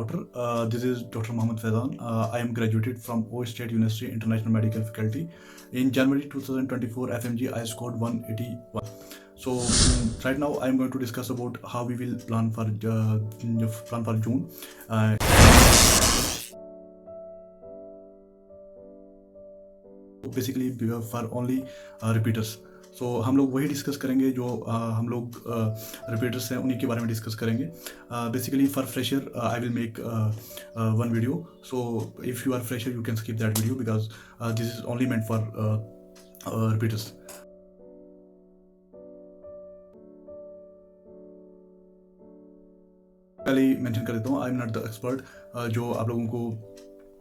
doctor. This is Dr. Mohammed Faizan. I am graduated from O State University International Medical Faculty. In January 2024, FMG I scored 181. So right now I am going to discuss about how we will plan for June. Basically for only repeaters. सो हम लोग वही discuss करेंगे जो हम लोग repeaters हैं उन्हीं के बारे में डिस्कस करेंगे. Basically for fresher I will make one video. So if you are fresher you can skip that video because this is only meant for repeaters. पहले ही मेंशन कर देता हूँ, I am not the expert जो आप लोगों को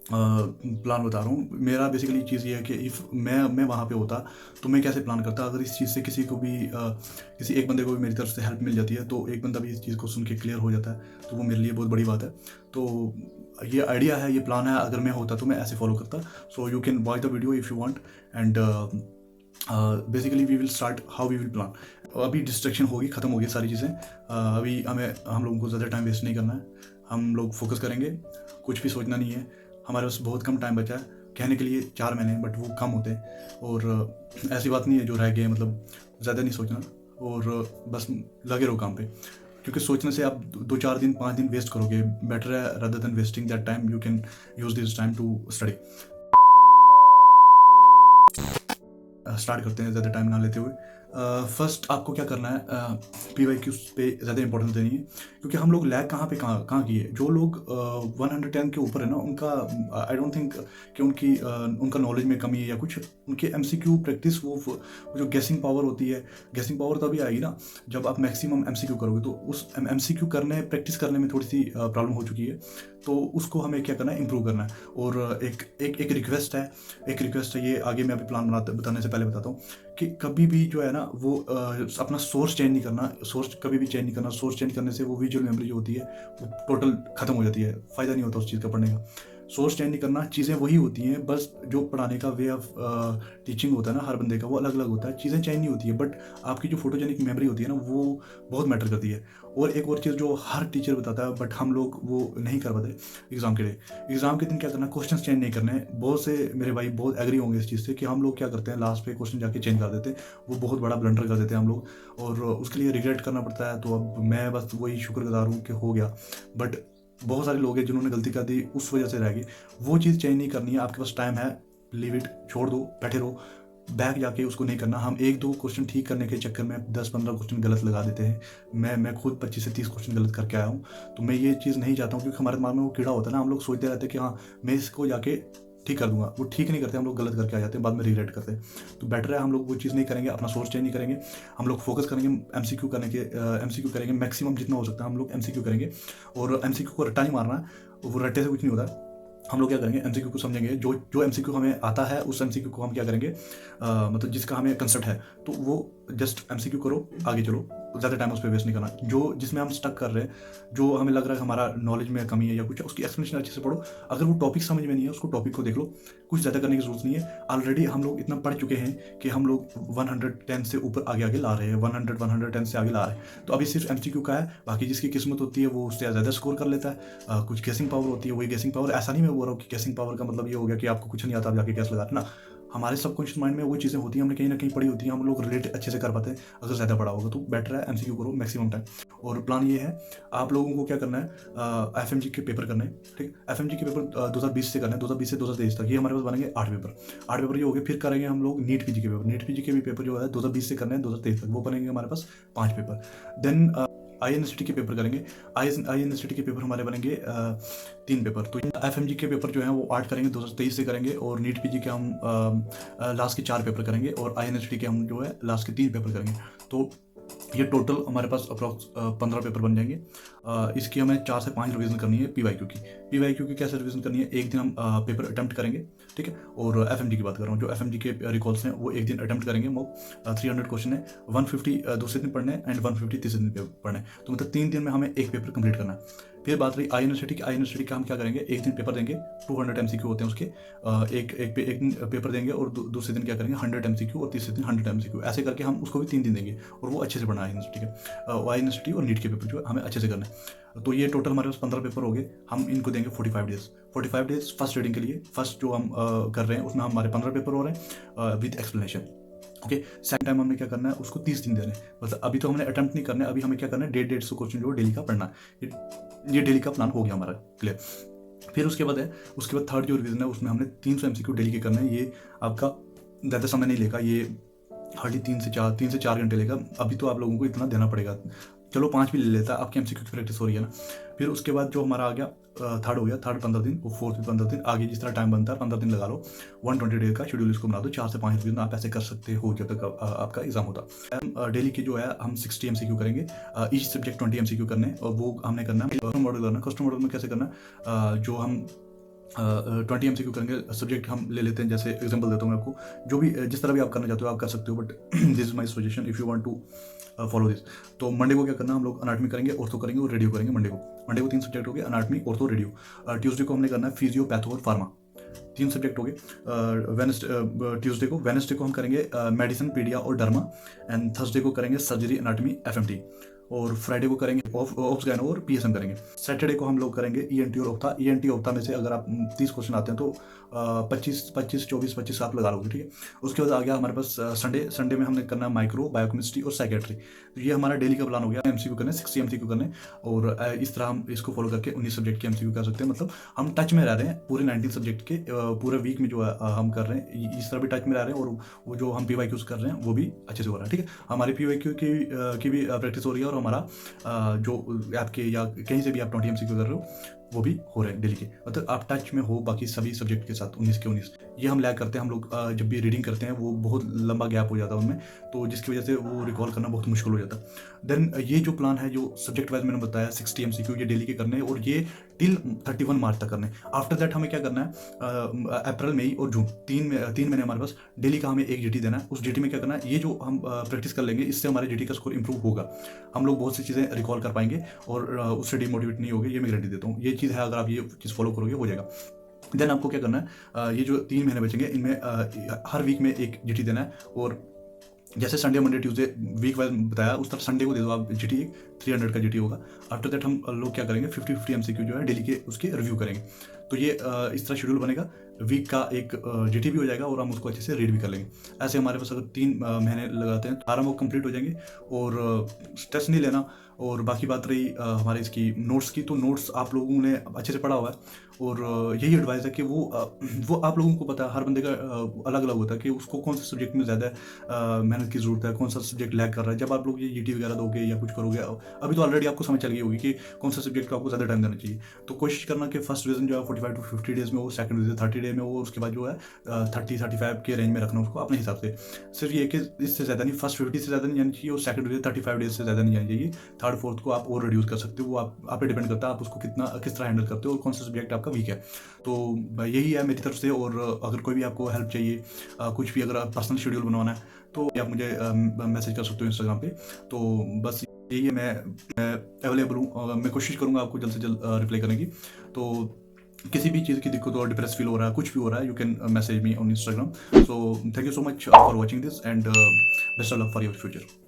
plan बता रहा हूँ. मेरा बेसिकली चीज़ ये है कि इफ़ मैं वहाँ पे होता तो मैं कैसे प्लान करता. अगर इस चीज़ से किसी को भी किसी एक बंदे को भी मेरी तरफ से हेल्प मिल जाती है तो एक बंदा भी इस चीज़ को सुन के क्लियर हो जाता है, तो वो मेरे लिए बहुत बड़ी बात है. तो ये आइडिया है, ये प्लान है. अगर मैं होता तो मैं ऐसे फॉलो करता. So you can watch the video if you want and basically we will start how we will plan. अभी डिस्ट्रैक्शन होगी, ख़त्म होगी सारी चीज़ें. अभी हम लोगों को ज़्यादा टाइम वेस्ट नहीं करना है. हम लोग फोकस करेंगे, कुछ भी सोचना नहीं है. हमारे पास बहुत कम टाइम बचा है कहने के लिए, 4 महीने, बट वो कम होते हैं. और ऐसी बात नहीं है जो रह गए, मतलब ज़्यादा नहीं सोचना और बस लगे रहो काम पे. क्योंकि सोचने से आप 2-4 दिन 5 दिन वेस्ट करोगे. बेटर है rather than wasting that time, you can use this time to study. Start करते हैं ज़्यादा टाइम ना लेते हुए. फर्स्ट आपको क्या करना है, PYQs पे ज़्यादा इंपॉर्टेंस देनी है. क्योंकि हम लोग लैग कहाँ किए. जो लोग 110 के ऊपर है ना, उनका आई डोंट थिंक कि उनका नॉलेज में कमी है या कुछ. उनके MCQ प्रैक्टिस, वो जो गेसिंग पावर होती है, गेसिंग पावर तभी आएगी ना जब आप मैक्सिमम MCQ करोगे. तो उस MCQ प्रैक्टिस करने में थोड़ी सी प्रॉब्लम हो चुकी है. तो उसको हमें क्या करना है, इम्प्रूव करना है. और एक रिक्वेस्ट है, ये आगे मैं अभी प्लान बताने से पहले बताता हूँ कि कभी भी जो है ना वो अपना सोर्स चेंज नहीं करना. सोर्स चेंज करने से वो विजुअल मेमोरी जो होती है वो टोटल ख़त्म हो जाती है. फ़ायदा नहीं होता उस चीज़ का पढ़ने का. सोर्स चेंज नहीं करना, चीज़ें वही होती हैं, बस जो पढ़ाने का वे ऑफ टीचिंग होता है ना हर बंदे का, वो अलग अलग होता है. चीज़ें चेंज नहीं होती है, बट आपकी जो फोटोजेनिक मेमोरी होती है ना वो बहुत मैटर करती है. और एक और चीज़ जो हर टीचर बताता है बट हम लोग वो नहीं कर पाते, एग्ज़ाम के दिन क्या करना, क्वेश्चन चेंज नहीं करने. बहुत से मेरे भाई बहुत एग्री होंगे इस चीज़ से कि हम लोग क्या करते हैं, लास्ट पे क्वेश्चन जाके चेंज कर देते हैं. वो बहुत बड़ा ब्लंडर कर देते हैं हम लोग, और उसके लिए रिग्रेट करना पड़ता है. तो अब मैं बस वही शुक्रगुजार हूँ कि हो गया. बट बहुत सारे लोग हैं जिन्होंने गलती कर दी, उस वजह से रह गई. वो चीज़ चेंज नहीं करनी है. आपके पास टाइम है, लीव इट, छोड़ दो, बैठे रहो. बैक जाके उसको नहीं करना. हम 1-2 क्वेश्चन ठीक करने के चक्कर में 10-15 क्वेश्चन गलत लगा देते हैं. मैं खुद 25 से 30 क्वेश्चन गलत करके आया हूँ. तो मैं ये चीज़ नहीं चाहता हूँ, क्योंकि हमारे दिमाग में वो कीड़ा होता है ना. हम लोग सोचते रहते हैं कि हाँ मैं इसको जाके ठीक कर दूंगा. वो ठीक नहीं करते, हम लोग गलत करके आ जाते हैं, बाद में रिग्रेट करते हैं. तो बेटर है हम लोग वो चीज़ नहीं करेंगे, अपना सोर्स चेंज नहीं करेंगे. हम लोग फोकस करेंगे MCQ करेंगे मैक्सिमम जितना हो सकता है. हम लोग MCQ करेंगे और MCQ को रट्टा नहीं मारना है. वो रट्टे से कुछ नहीं होता. हम लोग क्या करेंगे, MCQ को समझेंगे. जो MCQ हमें आता है उस MCQ को हम क्या करेंगे, मतलब जिसका हमें कंसेप्ट है तो वो जस्ट MCQ करो, आगे चलो. ज़्यादा टाइम उस पर वेस्ट नहीं करना. जिसमें हम स्टक कर रहे हैं, जो हमें लग रहा है कि हमारा नॉलेज में कमी है या कुछ, उसकी एक्सप्लेनेशन अच्छे से पढ़ो. अगर वो टॉपिक समझ में नहीं है, उसको टॉपिक को देख लो. कुछ ज़्यादा करने की जरूरत नहीं है. ऑलरेडी हम लोग इतना पढ़ चुके हैं कि हम लोग 110 से ऊपर आगे ला रहे हैं. 110 से आगे ला रहे हैं. तो अभी सिर्फ MCQ का है. बाकी जिसकी किस्मत होती है वो उससे ज़्यादा स्कोर कर लेता है. कुछ गेसिंग पावर होती है, वही गेसिंग पावर. ऐसा नहीं मैं बोल रहा हूँ कि गेसिंग पावर का मतलब ये हो गया कि आपको कुछ नहीं आता, आप जाके कैसे लगा ना. हमारे सबकॉन्शियस माइंड में वो चीज़ें होती हैं, हमने कहीं ना कहीं पढ़ी होती हैं, हम लोग रिलेट अच्छे से कर पाते हैं. अगर ज़्यादा पढ़ा होगा तो बेटर है MCQ करो मैक्सिमम टाइम. और प्लान ये है, आप लोगों को क्या करना है, FMG के पेपर करने हैं. ठीक, FMG के पेपर 2020 से करना है, 2020 से 2023 तक. ये हमारे पास बनेंगे 8 पेपर ये हो गए. फिर करेंगे हम लोग नीट PG के भी पेपर जो है 2020 से करने हैं 2023 तक. वो बनेंगे हमारे पास 5 पेपर. देन INSTT के पेपर करेंगे. INSTT के पेपर हमारे बनेंगे 3 पेपर. तो FMG के पेपर जो हैं वो 8 करेंगे, 2023 से करेंगे. और नीट PG के हम लास्ट के 4 पेपर करेंगे. और INSTT के हम जो है लास्ट के 3 पेपर करेंगे. तो ये टोटल हमारे पास अप्रॉक्स 15 पेपर बन जाएंगे. इसकी हमें 4 से 5 रिवीजन करनी है. PYQ की कैसे रिवीजन करनी है, एक दिन हम पेपर अटेम्प्ट करेंगे. ठीक है. और FMG की बात कर रहा हूँ, जो FMG के रिकॉल्स हैं वो एक दिन अटेम्प्ट करेंगे. मॉक 300 क्वेश्चन है, 150 दूसरे दिन पढ़ने एंड 150 तीसरे दिन पढ़ने. तो मतलब 3 दिन में हमें एक पेपर कंप्लीट करना है. फिर बात रही INSTT का हम क्या करेंगे, एक दिन पेपर देंगे. 200 MCQ होते हैं उसके. एक दिन पेपर देंगे और दूसरे दिन क्या करेंगे 100 MCQ और तीसरे दिन 100 MCQ. ऐसे करके हम उसको भी 3 दिन देंगे और वो अच्छे से पढ़ना है INSTT और नीट के पेपर जो है हमें अच्छे से करना है. तो ये टोटल हमारे पास 15 पेपर हो गए, हम इनको देंगे 45 डेज। 45 डेज फर्स्ट रीडिंग के लिए, फर्स्ट जो हम कर रहे हैं उसमें हमारे 15 पेपर हो रहे हैं with explanation. Okay, second time हमने क्या करना है, उसको 30 दिन देने हैं। मतलब अभी तो हमने अटेम्प्ट नहीं करना है, अभी हमें क्या करना है, 150 क्वेश्चन जो डेली का पढ़ना है। ये डेली का प्लान हो गया हमारा क्लियर। फिर उसके बाद थर्ड जो रिवीजन है उसमें हमने 300 MCQ डेली के करना है। ये आपका ज़्यादा समय नहीं लेगा, ये हार्डली 3 से 4 घंटे लेगा। अभी तो आप लोगों को इतना देना पड़ेगा, चलो 5 भी ले लेता, आपकी MCQ की प्रैक्टिस हो रही है ना। फिर उसके बाद जो हमारा आ गया थर्ड हो गया, थर्ड 15 दिन और फोर्थ भी 15 दिन, आगे जिस तरह टाइम बनता है 15 दिन लगा लो, 120 डेज का शेड्यूल इसको बना दो। 4 से 5 दिन आप ऐसे कर सकते हो जब तक आपका एग्जाम होता है। डेली की जो है हम 60 MCQ करेंगे, ईच सब्जेक्ट 20 MCQ करने, और वो हमने करना है कस्टम मॉडल करना। कस्टम मॉडल में कैसे करना, जो हम 20 MCQ करेंगे, सब्जेक्ट हम ले लेते हैं। जैसे एग्जांपल देता हूँ मैं आपको, जो भी जिस तरह भी आप करना चाहते हो आप कर सकते हो, but this is my suggestion if you want to follow this. तो मंडे को क्या करना, हम लोग अनाटमी करेंगे, ऑर्थो करेंगे और रेडियो करेंगे। मंडे को 3 सब्जेक्ट हो गए, अनाटमी, ऑर्थो, रेडियो। ट्यूसडे को हमने करना है फिजियो, पैथो और फार्मा, 3 सब्जेक्ट हो गए। ट्यूसडे को हम करेंगे मेडिसिन, पीडिया और डर्मा। एंड थर्सडे को करेंगे सर्जरी, अनाटमी, FMT। और फ्राइडे को करेंगे ऑप्स गायनो और PSM करेंगे। सैटरडे को हम लोग करेंगे ENT और ऑप्था। ENT ऑप्था में से अगर आप 30 क्वेश्चन आते हैं तो 25 आप लगा लोगे, ठीक है। उसके बाद आ गया हमारे पास संडे में हमने करना है माइक्रो, बायोकेमिस्ट्री और साइकेट्री। तो ये हमारा डेली का प्लान हो गया। MCQ करने 60 MCQ करने, और इस तरह हम इसको फॉलो करके 19 सब्जेक्ट के MCQ कर सकते हैं। मतलब हम टच में रह रहे हैं पूरे 19 सब्जेक्ट के, पूरे वीक में जो है हम कर रहे हैं, इस तरह भी टच में रह रहे हैं, और वो जो हम PYQs कर रहे हैं वो भी अच्छे से हो रहा है, ठीक है। हमारी PYQ की भी प्रैक्टिस हो रही है, और हमारा जो आपके या कहीं से भी आप 20 MCQ कर रहे हो वो भी हो रहे हैं डेली के। मतलब आप टच में हो बाकी सभी सब्जेक्ट के साथ 19 के 19। ये हम लैग करते हैं, हम लोग जब भी रीडिंग करते हैं वो बहुत लंबा गैप हो जाता है उनमें, तो जिसकी वजह से वो रिकॉल करना बहुत मुश्किल हो जाता है। देन ये जो प्लान है, जो सब्जेक्ट वाइज मैंने बताया 60 MCQ ये डेली के करने हैं, और ये टिल 31 मार्च तक करने। आफ्टर दैट हमें क्या करना है, अप्रैल, मई और जून, 3 महीने हमारे पास डेली का हमें एक GT देना है। उस GT में क्या करना है, ये जो हम प्रैक्टिस कर लेंगे इससे हमारे GT का स्कोर इंप्रूव होगा, हम लोग बहुत सी चीज़ें रिकॉल कर पाएंगे और उससे डिमोटिवेट नहीं होगी, ये मैं गारंटी देता हूँ। ये चीज़ है, अगर आप ये चीज़ फॉलो करोगे हो जाएगा। देन आपको क्या करना है, ये जो 3 महीने बचेंगे इनमें हर वीक में एक GT देना है, और जैसे Sunday, Monday, Tuesday week wise बताया उस तरह संडे को दे दो आप GT, 300 का GT होगा। आफ्टर दैट हम लोग क्या करेंगे, 50 MCQ जो है डेली के उसके रिव्यू करेंगे। तो ये इस तरह शेड्यूल बनेगा, वीक का एक GT भी हो जाएगा और हम उसको अच्छे से रीड भी कर लेंगे। ऐसे हमारे पास अगर 3 महीने लगाते हैं तो आराम वो कंप्लीट हो जाएंगे, और स्ट्रेस नहीं लेना। और बाकी बात रही हमारे इसकी नोट्स की, तो नोट्स आप लोगों ने अच्छे से पढ़ा हुआ है, और यही एडवाइस है कि वो आप लोगों को पता है, हर बंदे का अलग अलग होता है कि उसको कौन से सब्जेक्ट में ज़्यादा मेहनत की ज़रूरत है, कौन सा सब्जेक्ट लैग कर रहा है। जब आप लोग ये GT वगैरह दोगे या कुछ करोगे, अभी तो ऑलरेडी आपको समझ चल गई होगी कि कौन सा सब्जेक्ट को आपको ज़्यादा टाइम देना चाहिए। तो कोशिश करना कि फर्स्ट रिवीजन जो है 45 to 50 डेज में हो, सेकंड रिवीजन 30 डे में हो, उसके बाद जो है 30-35 के रेंज में रखना उसको अपने हिसाब से। सिर्फ ये कि इससे ज़्यादा नहीं, फर्स्ट 50 से ज़्यादा नहीं जानी चाहिए, और सेकंड रिवीजन 35 डेज से ज़्यादा नहीं जानी चाहिए। थर्ड फोर्थ को आप और रिड्यूस कर सकते हो, वो आप पे डिपेंड करता है आप उसको किस तरह हैंडल करते हो और कौन सा सब्जेक्ट आपका वीक है। तो यही है मेरी तरफ से, और अगर कोई भी आपको हेल्प चाहिए, कुछ भी अगर पर्सनल शेड्यूल बनवाना है तो आप मुझे मैसेज कर सकते हो इंस्टाग्राम पे। तो बस यही है, मैं अवेलेबल हूँ, और मैं कोशिश करूँगा आपको जल्द से जल्द रिप्लाई करने की। तो किसी भी चीज़ की दिक्कत हो, डिप्रेस फील हो रहा है, कुछ भी हो रहा है, you can message me on Instagram. So thank you so much for watching this, and best of luck for your future.